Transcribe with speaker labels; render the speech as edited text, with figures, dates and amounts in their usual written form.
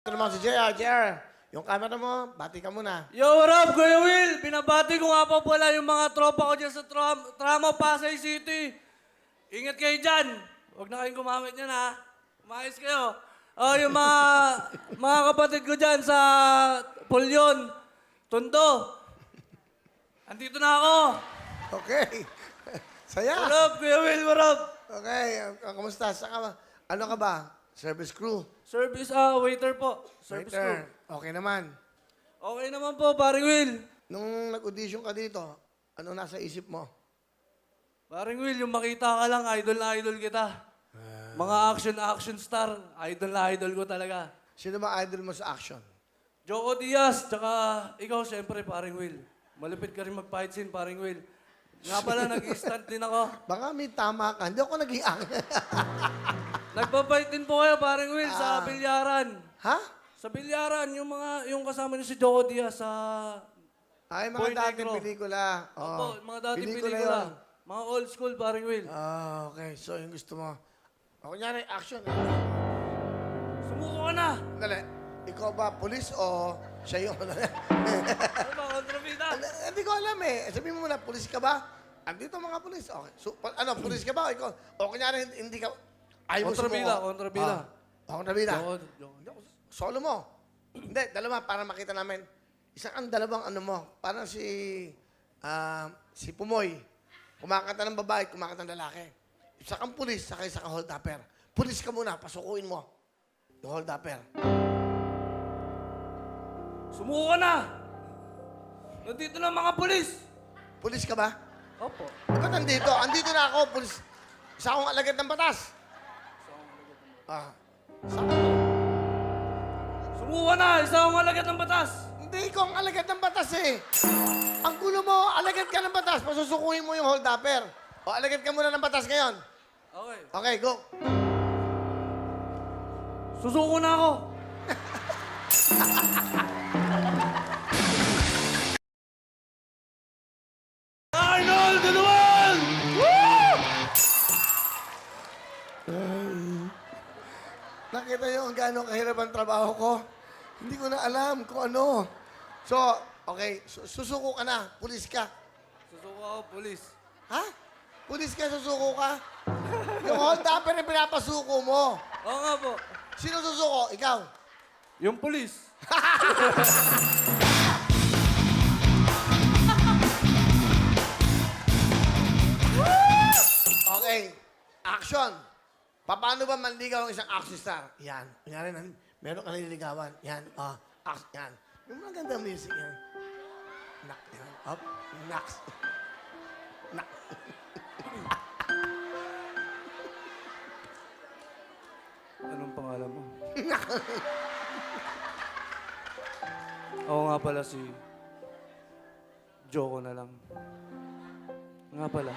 Speaker 1: Ito naman si JR. JR, yung camera mo, bati ka muna.
Speaker 2: Yo, what up, Kuya Will? Binabati ko nga po pala yung mga tropa ko dyan sa Tramo, Pasay City. Ingat kayo dyan. Huwag na kayong gumamit yan, ha? Umayos kayo. Oh, yung mga kapatid ko dyan sa Pulyon, Tondo. Andito na ako.
Speaker 1: Okay. Saya.
Speaker 2: What up, Kuya Will? What up?
Speaker 1: Okay, kamusta? Saka, ano ka ba? Service crew?
Speaker 2: Service, waiter po. Service crew.
Speaker 1: Waiter. Okay naman.
Speaker 2: Okay naman po, paring Will.
Speaker 1: Nung nag-audition ka dito, ano nasa isip mo?
Speaker 2: Paring Will, yung makita ka lang, idol na idol kita. Mga action star, idol na idol ko talaga.
Speaker 1: Sino ba idol mo sa action?
Speaker 2: Joko Diaz, tsaka ikaw, siyempre, paring Will. Malupit ka rin mag-fight scene, paring Will. Nga pala, nag-instant din ako.
Speaker 1: Baka may tama ka. Hindi ako nag-iang.
Speaker 2: Nagpa-fight din po kayo, paring Will, sa bilyaran.
Speaker 1: Ha?
Speaker 2: Sa bilyaran, yung kasama niyo si Joko Diaz sa...
Speaker 1: Ay,
Speaker 2: Boy
Speaker 1: mga dating
Speaker 2: Negro.
Speaker 1: pelikula.
Speaker 2: Opo, mga dating
Speaker 1: Pelikula
Speaker 2: pelikula.
Speaker 1: yun.
Speaker 2: Mga old school, paring Will.
Speaker 1: Okay. So, yung gusto mo. Ako nyari, action.
Speaker 2: Sumuko ka na!
Speaker 1: Dali. Ikaw ba, polis o siya yung...
Speaker 2: Ano ba, kontrabida?
Speaker 1: Hindi ko alam eh. Sabihin mo muna, polis ka ba? Andito mga polis. Okay. So, ano, polis ka ba? O ikaw? O kunyari, hindi ka... Ayaw mo
Speaker 2: Kontrabida,
Speaker 1: sumuko.
Speaker 2: kontrabida.
Speaker 1: Kontrabida.
Speaker 2: Joko.
Speaker 1: Solo mo. Hindi, dalawa para makita namin. Isang ang dalawang ano mo. Parang si Pumoy. Kumakanta ng babae, kumakanta ng lalaki. Isa kang pulis, saka isa kang hold-upper. Pulis ka muna, pasukuin mo. Yung hold-upper.
Speaker 2: Sumuko ka na! Nandito na mga pulis!
Speaker 1: Pulis ka ba?
Speaker 2: Opo.
Speaker 1: Ba't nandito? Andito na ako, pulis. Isa akong alagad ng batas. Saan ka?
Speaker 2: Sumuko ka na! Isa akong alagad ng batas!
Speaker 1: Hindi ko ang alagad ng batas eh. Ang gulo mo, alagad ka ng batas, pasusukuin mo yung hold-upper. O, alagad ka muna ng batas ngayon.
Speaker 2: Okay.
Speaker 1: Okay, go.
Speaker 2: Susuko na ako! Arnold Duduan!
Speaker 1: Nakita niyo kung gaano kahirap ang trabaho ko? Hindi ko na alam kung ano. So, okay, susuko ka na. Pulis ka.
Speaker 2: Susuko ako, pulis.
Speaker 1: Ha? Pulis ka, susuko ka? Yung hold-upper na pinapasuko mo.
Speaker 2: Oo nga po.
Speaker 1: Sino susuko? Ikaw.
Speaker 2: Yung pulis.
Speaker 1: Okay, action. Paano ba manligaw ang isang action star? Yan. Kunyari, meron ka nililigawan. Yan. Yan. Yung magandang music yan. Nak. Yan. Up. Nak. Nak.
Speaker 2: Anong pangalan mo? Ako nga pala si Joko na lang. Nga pala.